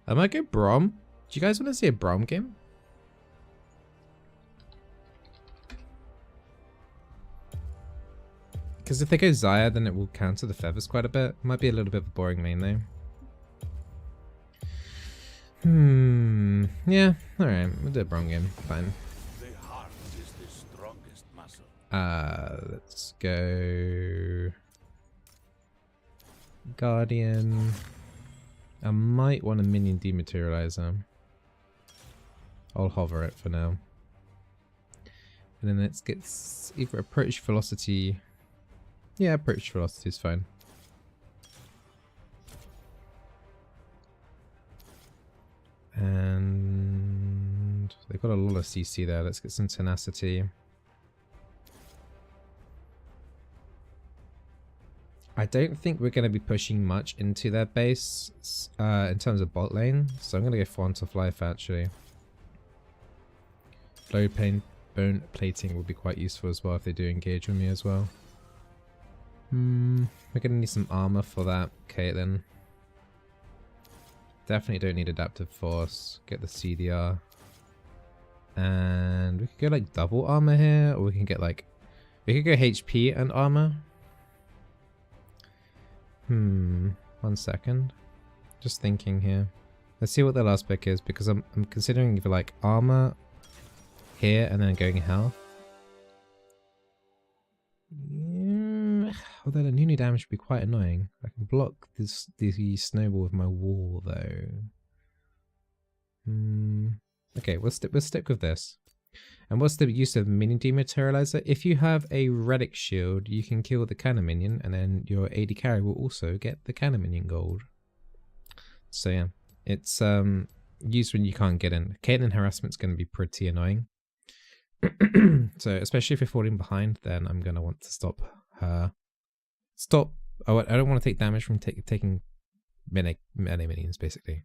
I might go Braum. Do you guys want to see a Braum game? Because if they go Zaya, then it will counter the feathers quite a bit. Might be a little bit of a boring main though. Yeah, alright, we'll do a Braum game. Fine. Let's go Guardian. I might want a minion dematerializer. I'll hover it for now. And then let's get either approach velocity. Yeah, approach velocity is fine. And they've got a lot of CC there. Let's get some tenacity. I don't think we're going to be pushing much into their base in terms of bot lane, so I'm going to go Font of Life actually. Low pain bone plating would be quite useful as well if they do engage with me as well. We're going to need some armor for that. Okay then. Definitely don't need Adaptive Force. Get the CDR. And we could go like double armor here, or we can get like... We could go HP and armor. 1 second. Just thinking here. Let's see what the last pick is, because I'm considering either like armor here and then going health. Yeah, although the new damage would be quite annoying. I can block the snowball with my wall though. Okay, we'll stick with this. And what's the use of minion dematerializer? If you have a relic shield, you can kill the cannon minion, and then your AD carry will also get the cannon minion gold. So yeah, it's used when you can't get in. Caitlyn harassment's going to be pretty annoying. So especially if you're falling behind, then I'm going to want to stop her. Stop. I don't want to take damage from taking melee minions, basically.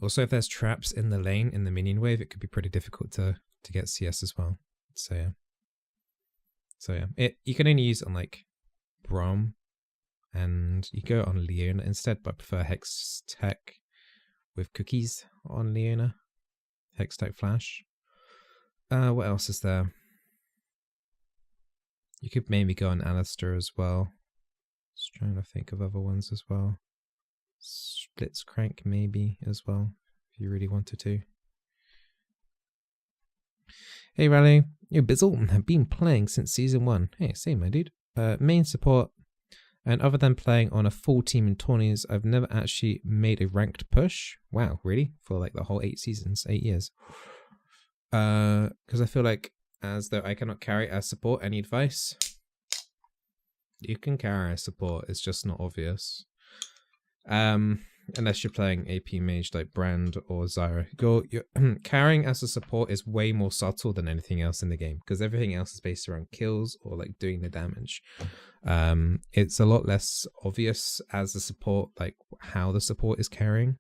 Also, if there's traps in the lane in the minion wave, it could be pretty difficult to get CS as well. So yeah, you can only use it on like Braum, and you go on Leona instead, but I prefer Hex Tech with cookies on Leona. Hex Tech Flash. What else is there? You could maybe go on Alistair as well. Just trying to think of other ones as well. Blitzcrank maybe as well, if you really wanted to. Hey Raleigh, yo Bizzle, have been playing since season 1. Hey, same my dude. Main support, and other than playing on a full team in tourneys, I've never actually made a ranked push. Wow, really? For like the whole 8 seasons, 8 years. Because I feel like as though I cannot carry as support. Any advice? You can carry as support, it's just not obvious. Unless you're playing AP mage like Brand or Zyra. Your carrying as a support is way more subtle than anything else in the game, because everything else is based around kills or like doing the damage. It's a lot less obvious as a support, like how the support is carrying.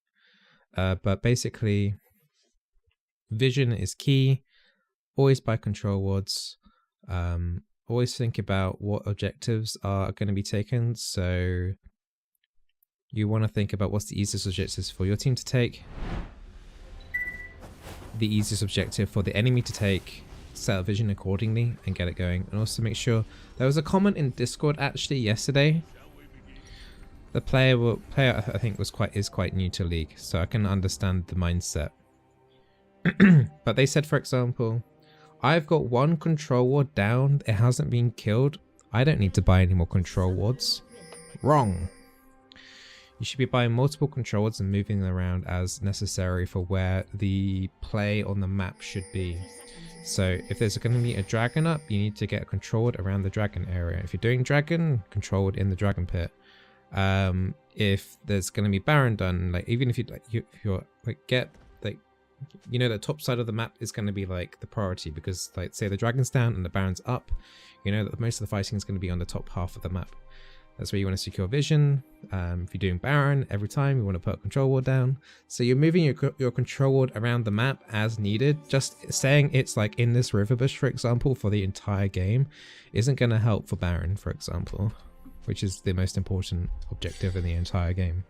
But basically, vision is key. Always buy control wards. Always think about what objectives are going to be taken. So you want to think about what's the easiest objectives for your team to take, the easiest objective for the enemy to take, set a vision accordingly and get it going. And also make sure, there was a comment in Discord actually yesterday. The player I think is quite new to League, so I can understand the mindset. But they said, for example, I've got 1 control ward down, it hasn't been killed, I don't need to buy any more control wards. Wrong. You should be buying multiple control wards and moving them around as necessary for where the play on the map should be. So if there's going to be a dragon up, you need to get a control ward around the dragon area. If you're doing dragon, control ward in the dragon pit. If there's going to be Baron done, like even if you're like get like, you know, the top side of the map is going to be like the priority, because like say the dragon's down and the Baron's up, you know that most of the fighting is going to be on the top half of the map. That's where you want to secure vision. If you're doing Baron, every time you want to put a control ward down. So you're moving your control ward around the map as needed. Just saying it's like in this river bush, for example, for the entire game isn't going to help for Baron, for example, which is the most important objective in the entire game.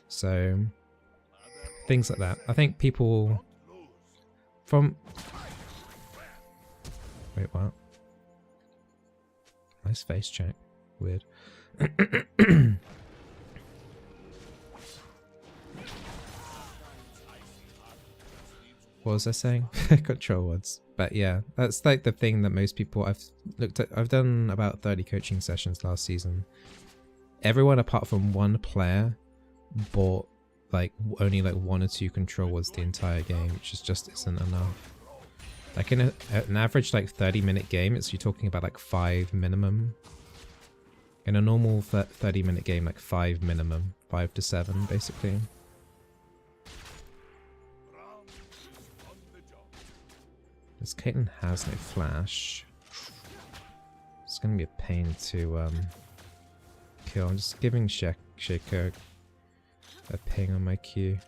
So Things like that. I think people from... Wait, what? Nice face check. Weird. What was I saying? Control words. But yeah, that's like the thing that most people I've looked at. I've done about 30 coaching sessions last season. Everyone apart from one player bought like only like 1 or 2 control words the entire game, which just isn't enough. Like in an average like 30-minute game, you're talking about like 5 minimum. In a normal 30-minute game, like 5 minimum, 5 to 7 basically. This Caitlyn has no flash. It's gonna be a pain to kill. I'm just giving Shaker a ping on my Q.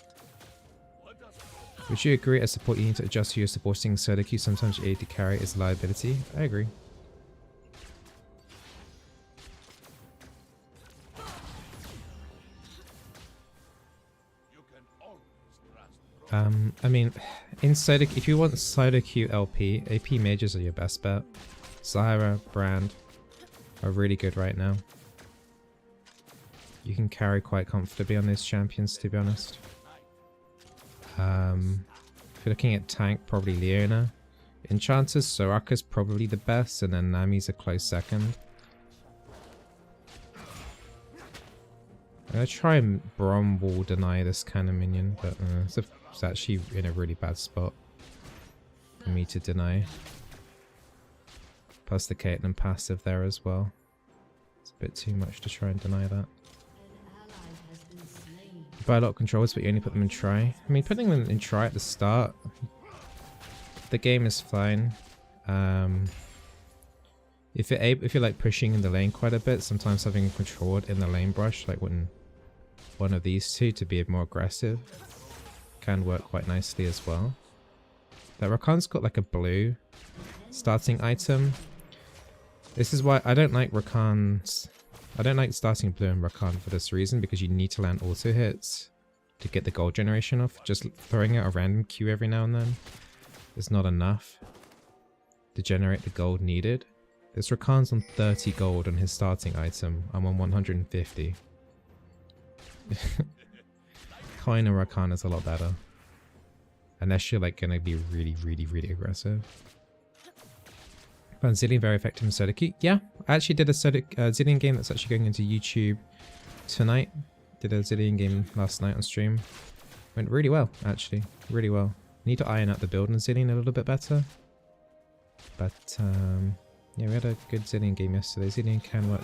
Would you agree as support you need to adjust who you're supporting solo queue? Sometimes your AD carry is a liability. I agree. I mean, in solo, if you want solo queue LP, AP mages are your best bet. Zyra, Brand are really good right now. You can carry quite comfortably on those champions, to be honest. If you're looking at tank, probably Leona. Enchanters, Soraka's probably the best, and then Nami's a close second. I'm gonna try and Braum will deny this kind of minion, but it's actually in a really bad spot for me to deny. Plus the Caitlyn passive there as well. It's a bit too much to try and deny that. You buy a lot of controllers, but you only put them in try. I mean, putting them in try at the start, the game is fine. If you're like pushing in the lane quite a bit, sometimes having a controller in the lane brush, like when one of these two to be more aggressive, can work quite nicely as well. That Rakan's got like a blue starting item. This is why I don't like Rakan's. I don't like starting blue and Rakan for this reason, because you need to land auto hits to get the gold generation off. Just throwing out a random Q every now and then is not enough to generate the gold needed. This Rakan's on 30 gold on his starting item. I'm on 150. Coin and Rakan is a lot better. Unless you're like gonna be really aggressive. Found Zillion very effective in solo queue. Yeah, I actually did a Zillion game that's actually going into YouTube tonight. Did a Zillion game last night on stream. Went really well, actually. Really well. Need to iron out the build on Zillion a little bit better. But yeah, we had a good Zillion game yesterday. Zillion can work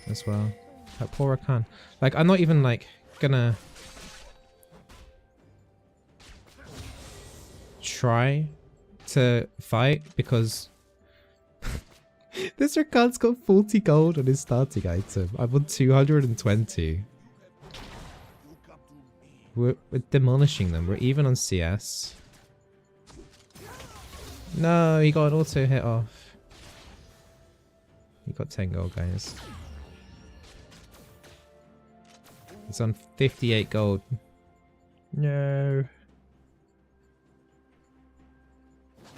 as well. That poor Rakan. Like, I'm not even like gonna try to fight because this Rakan's got 40 gold on his starting item. I'm on 220. We're demolishing them. We're even on CS. No, he got an auto hit off. He got 10 gold, guys. It's on 58 gold. No.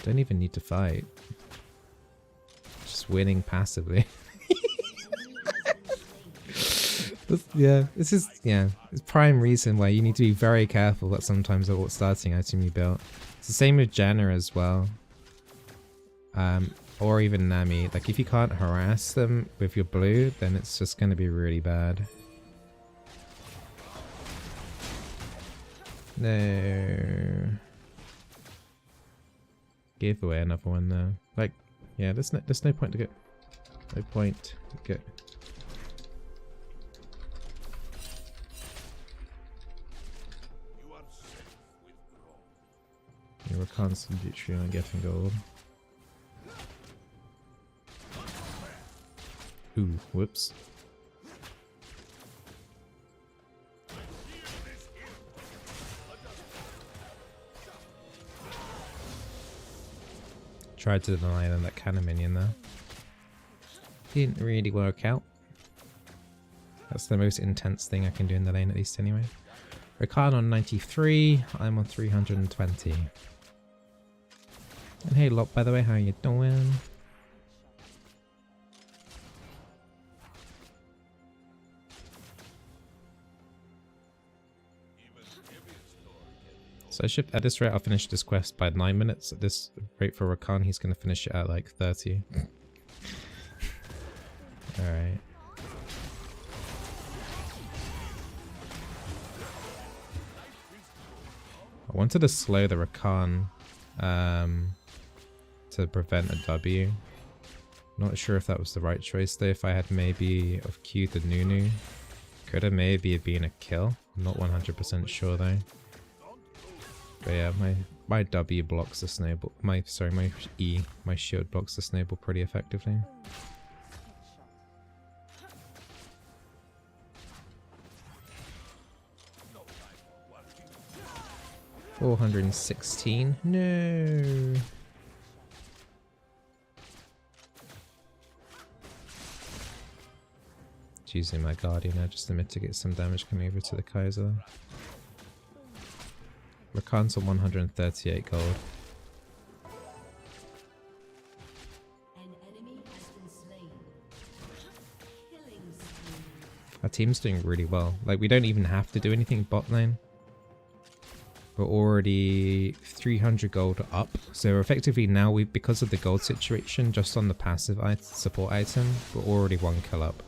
Don't even need to fight. Just winning passively. This is it's prime reason why you need to be very careful that sometimes at what starting item you built. It's the same with Janna as well. Or even Nami. Like, if you can't harass them with your blue, then it's just going to be really bad. No. Gave away another one though. Like, yeah, there's no point to get. No point to get. Yeah, we're constantly literally on getting gold. Ooh, whoops. Tried to deny them that cannon minion there. Didn't really work out. That's the most intense thing I can do in the lane, at least anyway. Rakan on 93, I'm on 320. And hey Lot, by the way, how you doing? So I should, at this rate, I'll finish this quest by 9 minutes. At this rate for Rakan, he's going to finish it at like 30. Alright. I wanted to slow the Rakan to prevent a W. Not sure if that was the right choice though. If I had maybe of queued the Nunu, could have maybe been a kill. I'm not 100% sure though. But yeah, my W blocks the snowball. My shield blocks the snowball pretty effectively. $416. No. Using my Guardian now just to mitigate some damage coming over to the Kaiser. Rakan's on 138 gold. Our team's doing really well. Like, we don't even have to do anything bot lane. We're already 300 gold up. So effectively now, because of the gold situation, just on the passive support item, we're already 1 kill up.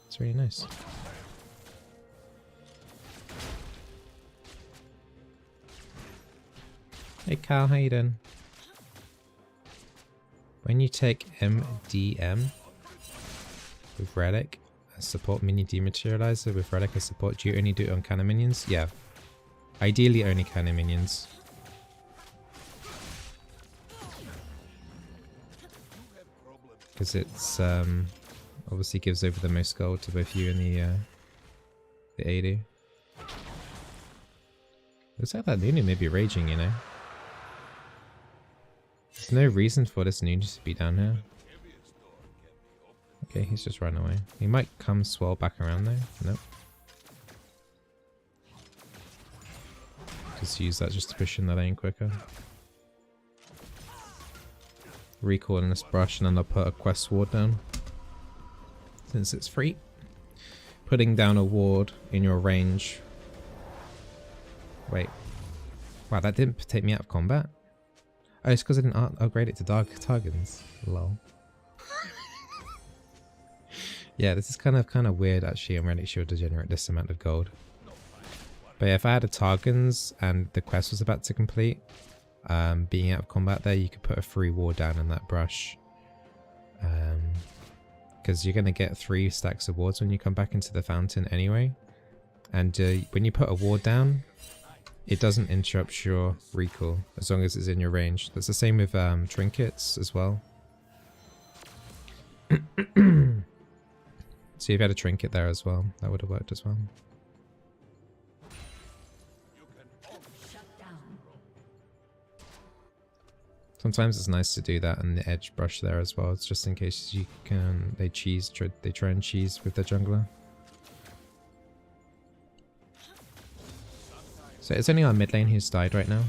It's really nice. Hey Cal, how you doing? When you take MDM with Relic, a support minion dematerializer with Relic as support, do you only do it on cannon minions? Yeah. Ideally only cannon minions. Because it's obviously gives over the most gold to both you and the AD. Looks like that Nunu may be raging, you know. There's no reason for this Nunu to be down here. Okay, he's just run away. He might come swirl back around though. Nope. Just use that just to push in the lane quicker. Recall in this brush and then I'll put a quest ward down. Since it's free. Putting down a ward in your range. Wait. Wow, that didn't take me out of combat? Oh, it's because I didn't upgrade it to Dark Targans. Lol. Yeah, this is kind of weird actually. I'm really sure to generate this amount of gold. But yeah, if I had a Targans and the quest was about to complete, being out of combat there, you could put a free ward down in that brush. Because you're going to get 3 stacks of wards when you come back into the fountain anyway. And when you put a ward down, it doesn't interrupt your recall as long as it's in your range. That's the same with trinkets as well. So you've had a trinket there as well. That would have worked as well. Sometimes it's nice to do that in the edge brush there as well. It's just in case you can they try and cheese with the jungler. So it's only our mid lane who's died right now.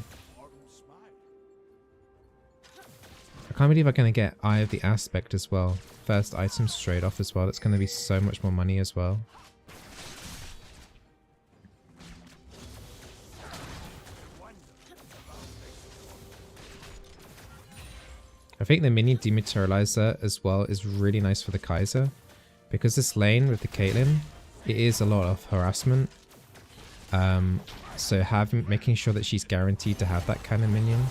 I can't believe I'm going to get Eye of the Aspect as well. First item straight off as well. That's going to be so much more money as well. I think the minion dematerializer as well is really nice for the Kaiser. Because this lane with the Caitlyn, it is a lot of harassment. So making sure that she's guaranteed to have that kind of minion.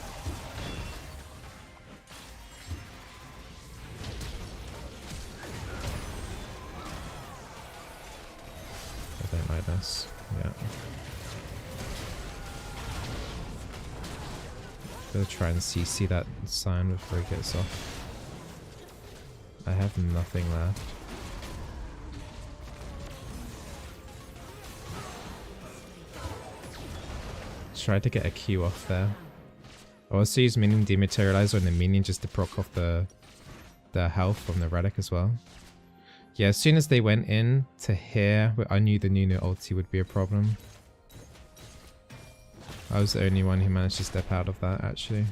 I don't like this. Yeah. Gonna try and CC that sign before it gets off. I have nothing left. Tried to get a Q off there. I also use minion dematerializer on the minion just to proc off the health from the relic as well. Yeah, as soon as they went in to here, I knew the Nunu ulti would be a problem. I was the only one who managed to step out of that, actually.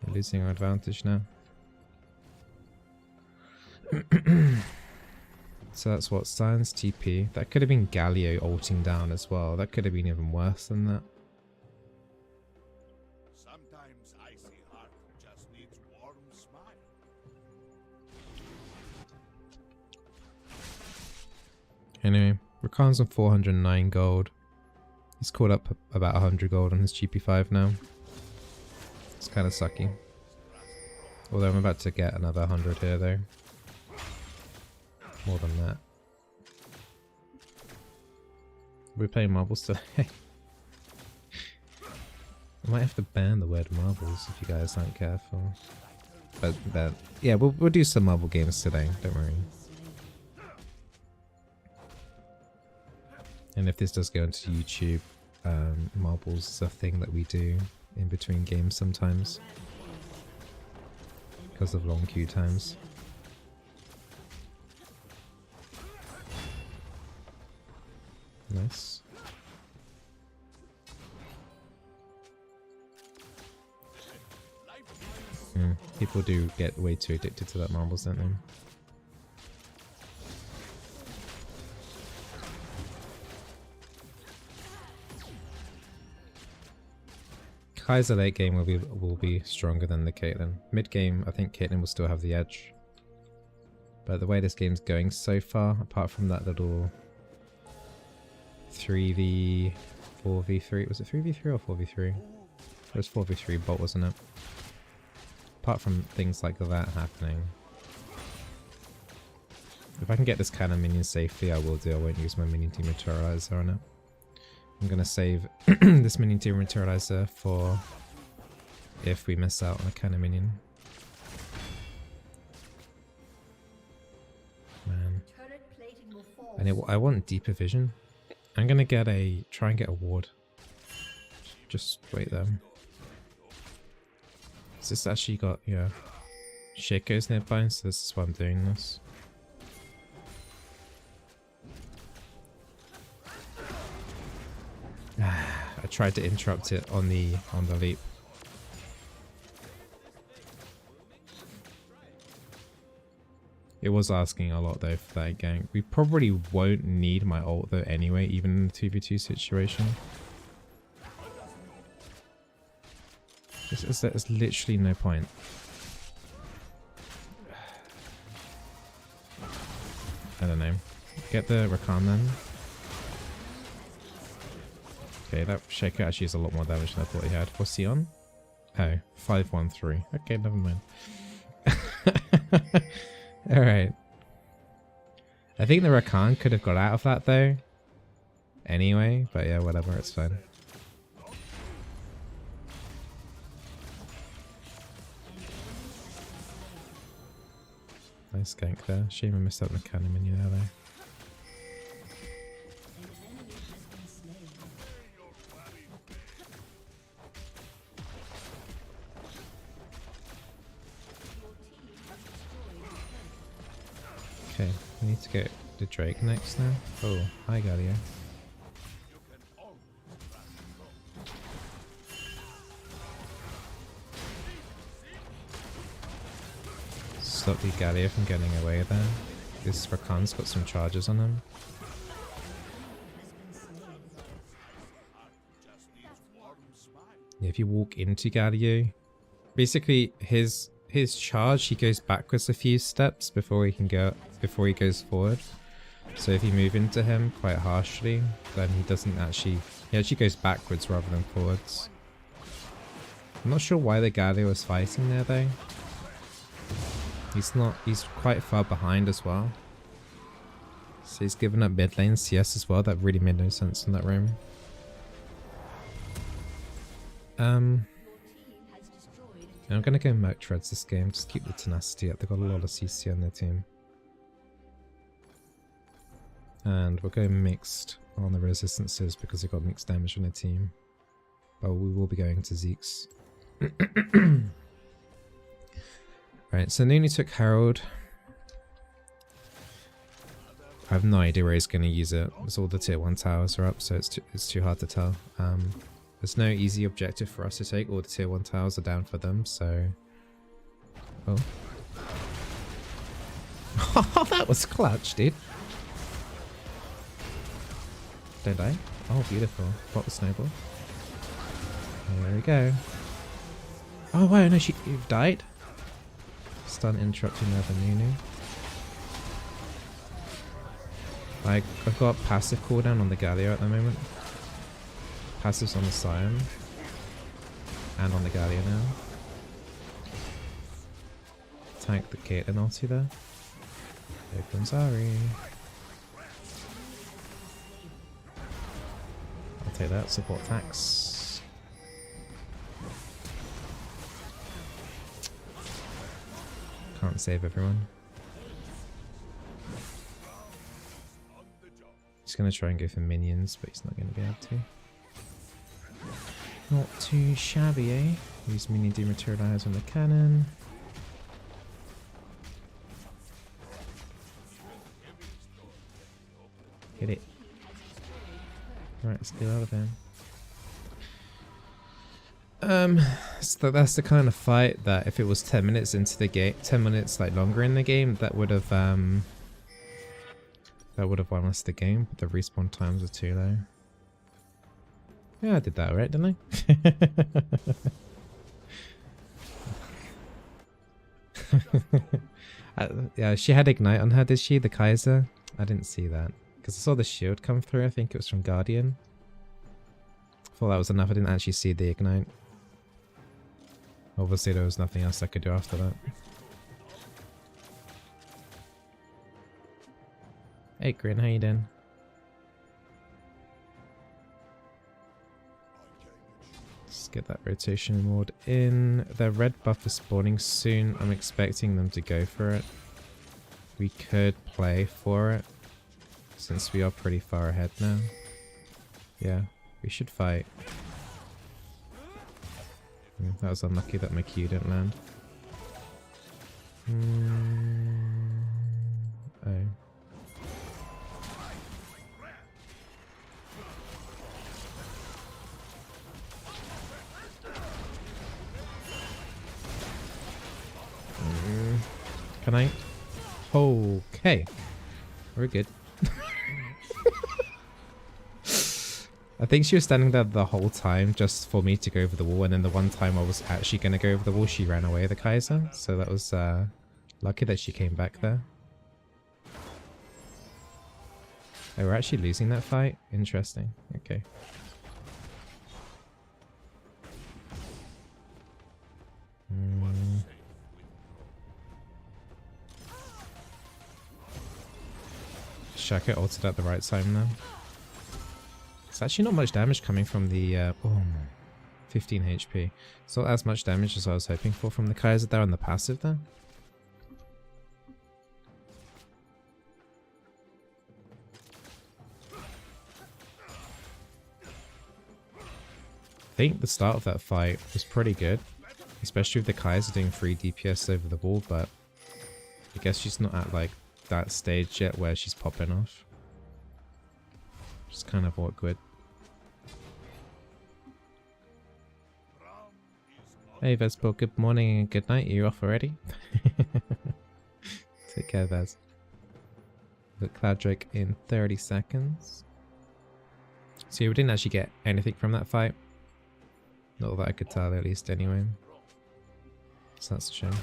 We're losing our advantage now. So that's what, Science TP. That could have been Galio ulting down as well. That could have been even worse than that. Sometimes icy heart just needs warm smile. Anyway, Rakan's on 409 gold. He's caught up about 100 gold on his GP5 now. It's kind of sucky. Although I'm about to get another 100 here though. More than that. We're playing marbles today. I might have to ban the word marbles if you guys aren't careful. But yeah, we'll do some marble games today, don't worry. And if this does go into YouTube, marbles is a thing that we do in between games sometimes. Because of long queue times. Nice. People do get way too addicted to that marbles, don't they? Kaiser late game will be stronger than the Caitlyn. Mid game, I think Caitlyn will still have the edge. But the way this game's going so far, apart from that little 3v 4v3, was it 3v3 or 4v3? It was 4v3 bot, wasn't it? Apart from things like that happening, if I can get this kind of minion safely, I will do. I won't use my minion dematerializer on it. I'm gonna save this minion dematerializer for if we miss out on a kind of minion. Man, and I want deeper vision. I'm gonna get try and get a ward. Just wait there. Is this actually got, yeah, Shaco's nearby, so this is why I'm doing this. I tried to interrupt it on the leap. It was asking a lot though for that gank. We probably won't need my ult though anyway, even in the 2v2 situation. There's literally no point. I don't know. Get the Rakan then. Okay, that Shaker actually has a lot more damage than I thought he had. What's he on? Oh, 513. Okay, never mind. Alright. I think the Rakan could have got out of that though. Anyway, but yeah, whatever, it's fine. Nice gank there. Shame I missed out on the cannon menu there though. Okay, we need to get the Drake next now. Oh, hi Galio. Stop the Galio from getting away there. This Rakan's got some charges on him. Yeah, if you walk into Galio, basically his charge, he goes backwards a few steps before he goes forward. So if you move into him quite harshly, then he actually goes backwards rather than forwards. I'm not sure why the Galio was fighting there though. He's quite far behind as well. So he's given up mid lane CS as well. That really made no sense in that room. I'm gonna go Merc Treads this game, just keep the tenacity up. They've got a lot of CC on their team. And we're going mixed on the resistances because they've got mixed damage on their team. But we will be going to Zeke's. Right, so Nunu took Herald. I have no idea where he's going to use it. It's all the tier 1 towers are up, so it's too hard to tell. There's no easy objective for us to take. All the tier 1 towers are down for them, so... Oh. That was clutch, dude. Don't die. Oh, beautiful. Pop the snowball. There we go. Oh, wow, no, you've died? Stun interrupting another Nunu. Like, I've got passive cooldown on the Galio at the moment. Passive's on the Scion. And on the Galio now. Tank the Caitlyn ulti there. Opens Ari. I'll take that. Support tax. Can't save everyone. He's gonna try and go for minions, but he's not gonna be able to. Not too shabby, eh? Use minion dematerialize on the cannon. Hit it. Right, let's get out of there. So that's the kind of fight that if it was 10 minutes into the game, 10 minutes like longer in the game, that would have won us the game, but the respawn times are too low. Yeah, I did that right, didn't I? Yeah, she had Ignite on her, did she? The Kaiser? I didn't see that. Because I saw the shield come through, I think it was from Guardian. I thought that was enough, I didn't actually see the Ignite. Obviously there was nothing else I could do after that. Hey Grin, how you doing? Let's get that rotation ward in. Their red buff is spawning soon. I'm expecting them to go for it. We could play for it, since we are pretty far ahead now. Yeah, we should fight. That was unlucky that my Q didn't land. Oh. Can I? Okay. We're good. I think she was standing there the whole time just for me to go over the wall, and then the one time I was actually going to go over the wall, she ran away, the Kaiser. So that was lucky that she came back there. Oh, we're actually losing that fight? Interesting. Okay. Shaka ulted at the right time now. It's actually not much damage coming from the 15 HP. It's not as much damage as I was hoping for from the Kaiser there on the passive there. I think the start of that fight was pretty good, especially with the Kaiser doing 3 DPS over the wall, but I guess she's not at like that stage yet where she's popping off. Just kind of awkward. Hey Vespo, good morning and good night. Are you off already? Take care, Vez. Look, Cloud Drake in 30 seconds. So we didn't actually get anything from that fight. Not that I could tell, at least, anyway. So that's a shame.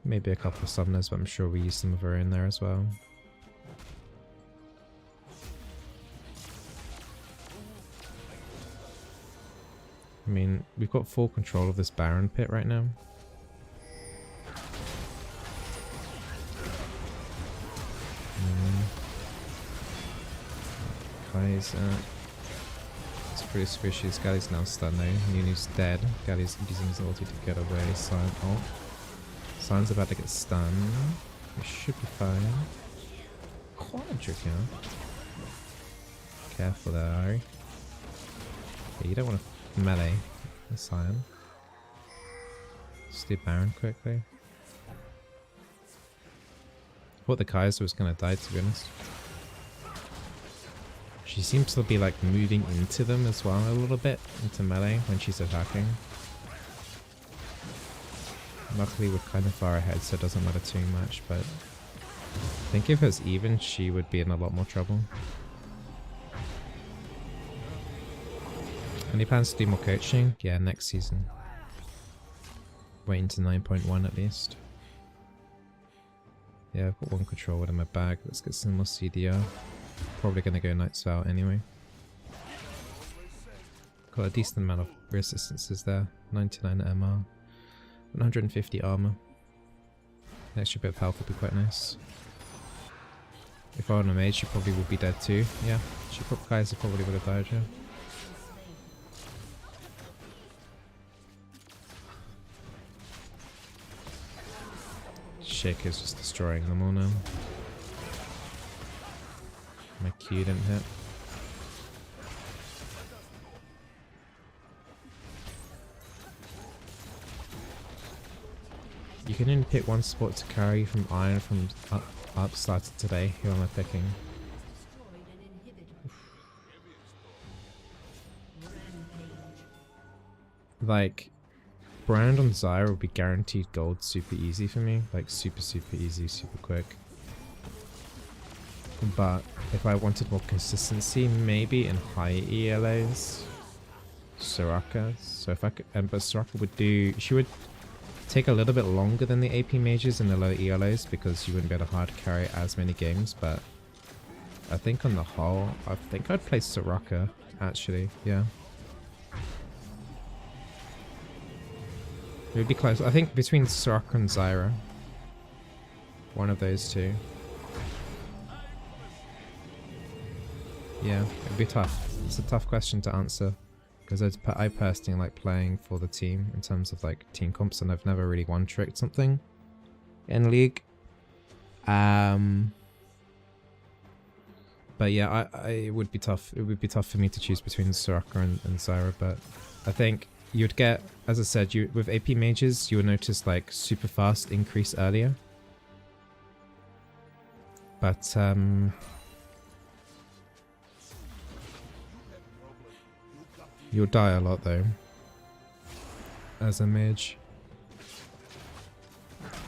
Maybe a couple of summoners, but I'm sure we used some of her in there as well. I mean, we've got full control of this Baron pit right now. Kaiser. It's pretty squishy. This Gally's now stunned though. Nunu's dead. Gally's using his ulti to get away. Sion ult. Sion's about to get stunned. We should be fine. Quadra kill. Careful there, Ari. Yeah, you don't want to melee the Sion. Just do Baron quickly. thought the Kaiser was gonna die, to be honest. She seems to be like moving into them as well a little bit, into melee when she's attacking. Luckily we're kind of far ahead, so it doesn't matter too much, but I think if it was even, she would be in a lot more trouble. Any plans to do more coaching? Yeah, next season. Waiting to 9.1 at least. Yeah, I've got one controller in my bag. Let's get some more CDR. Probably gonna go Knight's Vow anyway. Got a decent amount of resistances there. 99 MR. 150 armor. An extra bit of health would be quite nice. If I were on a mage, she probably would be dead too. Yeah, Kaiser probably would have died, yeah. Shaker's just destroying them all now. My Q didn't hit. You can only pick one support to carry from Iron from up started today. Who am I picking? Like, Brand on Zyra would be guaranteed gold super easy for me. Like, super easy, super quick. But if I wanted more consistency, maybe in high ELOs, Soraka. So if I could, but Soraka would do, she would take a little bit longer than the AP mages in the low ELOs because you wouldn't be able to hard carry as many games. But I think on the whole, I think I'd play Soraka actually. Yeah, it would be close. I think between Soraka and Zyra, one of those two. Yeah, it'd be tough. It's a tough question to answer because I personally like playing for the team in terms of like team comps, and I've never really one-tricked something in League. But yeah, it would be tough. It would be tough for me to choose between Soraka and Zyra, but I think you'd get, as I said, with AP mages, you would notice like super fast increase earlier. But you'll die a lot though, as a mage.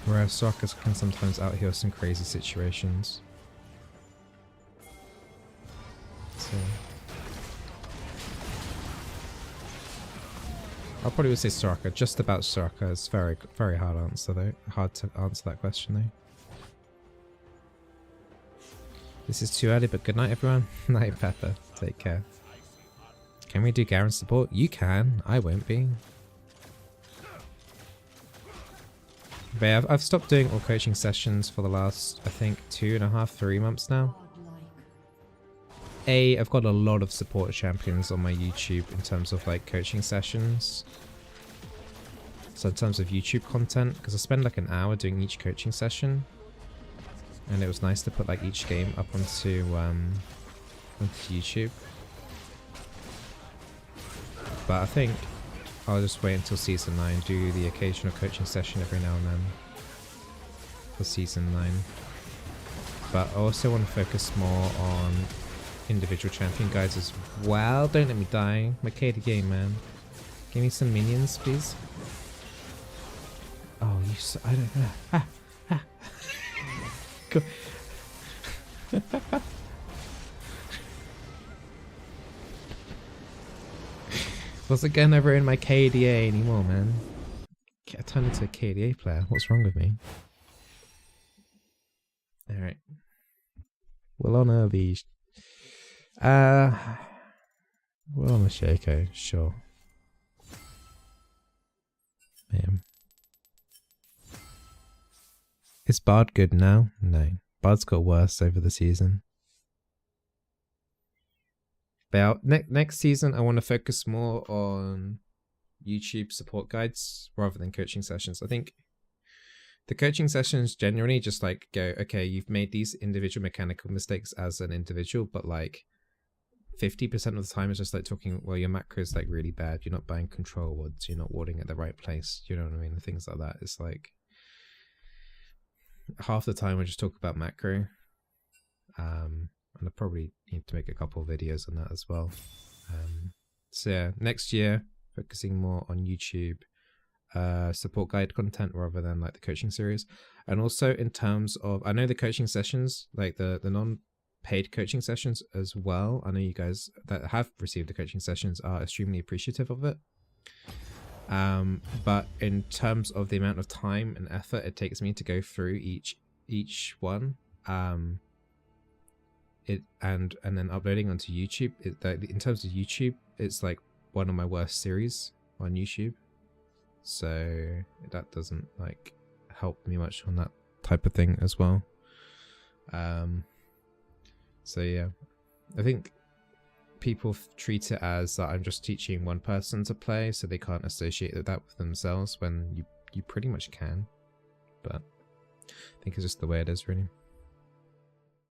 Whereas Soraka can sometimes out-heal some crazy situations. So I'll probably would say Soraka, just about Soraka. It's very hard answer though. Hard to answer that question though. This is too early, but good night everyone. Night Pepper. Take care. Can we do Garen support? You can. I won't be. But yeah, I've stopped doing all coaching sessions for the last, I think, 2.5, 3 months now. I've got a lot of support champions on my YouTube in terms of like coaching sessions. So in terms of YouTube content, because I spend like an hour doing each coaching session. And it was nice to put like each game up onto YouTube. But I think I'll just wait until Season 9, do the occasional coaching session every now and then for Season 9. But I also want to focus more on individual champion guides as well. Don't let me die. My KDA, man. Give me some minions, please. Oh, you so, I don't know. Go. Wasn't getting ever in my KDA anymore, man. I turned into a KDA player. What's wrong with me? Alright. We'll honor the... we'll honor Shaco, sure. Man. Is Bard good now? No. Bard's got worse over the season. But next season, I want to focus more on YouTube support guides rather than coaching sessions. I think the coaching sessions generally just like go, okay, you've made these individual mechanical mistakes as an individual, but like 50% of the time it's just like talking, well, your macro is like really bad. You're not buying control wards. You're not warding at the right place. You know what I mean? Things like that. It's like, half the time I just talk about macro. And I probably need to make a couple of videos on that as well. So yeah, next year focusing more on YouTube support guide content rather than like the coaching series. And also in terms of, I know the coaching sessions, like the non-paid coaching sessions as well, I know you guys that have received the coaching sessions are extremely appreciative of it. But in terms of the amount of time and effort it takes me to go through each one, and then uploading onto YouTube, in terms of YouTube, it's like one of my worst series on YouTube. So that doesn't like help me much on that type of thing as well. So yeah, I think people treat it as that I'm just teaching one person to play, so they can't associate that with themselves, when you pretty much can. But I think it's just the way it is, really.